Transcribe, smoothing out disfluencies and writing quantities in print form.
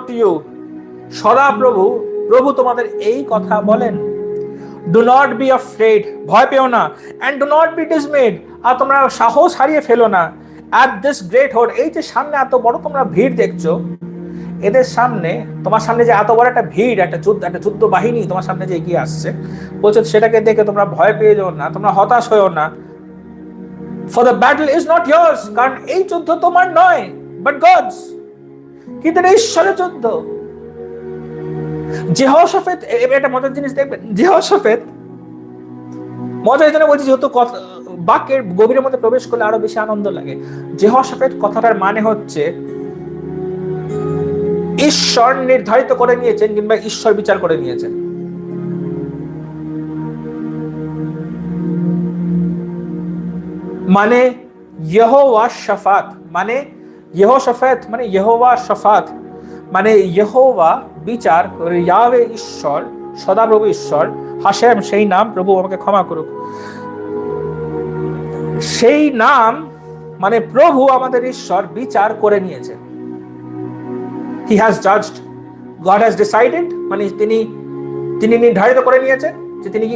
to you, সদা প্রভু তোমাদের এই কথা বলেন। Do not be afraid, ভয় পেও না, and do not be dismayed, আর তোমরা সাহস হারিয়ে ফেলো না। At this great horde, এই যে সামনে এত বড় তোমরা ভিড় দেখছো, এদের সামনে, তোমার সামনে যে এত বড় একটা ভিড়, একটা যুদ্ধ বাহিনী তোমার সামনে যে এগিয়ে আসছে, বলছে সেটাকে দেখে তোমরা ভয় পেয়ে যাও না, তোমরা হতাশ হয়েও না। For the battle is not yours, কারণ এই যুদ্ধ তোমার নয়, but God's, কিন্তু এটা ঈশ্বরের যুদ্ধ। যেহোশাফেত, এটা মজার জিনিস দেখবেন, যেহোশাফেত, মজার জন্য বলছি যেহেতু বাক্যের গভীরের মধ্যে প্রবেশ করলে আরো বেশি আনন্দ লাগে। যেহোশাফেত কথাটার মানে হচ্ছে ঈশ্বর নির্ধারিত করে নিয়েছেন কিংবা ঈশ্বর বিচার করে নিয়েছেন। মানে ইয়েহোয়া শাফাত, মানে ইয়েহোশাফাত মানে ইয়েহোয়া শাফাত, মানে ইয়েহোবা বিচার, ইয়াহওয়ে ঈশ্বর, সদাপ্রভু ঈশ্বর, হাশেম সেই নাম, প্রভু আমাকে ক্ষমা করুক, সেই নাম মানে প্রভু আমাদের ঈশ্বর বিচার করে নিয়েছেন। He has judged, God has decided, মানে তিনি নির্ধারিত করে নিয়েছেন যে তিনি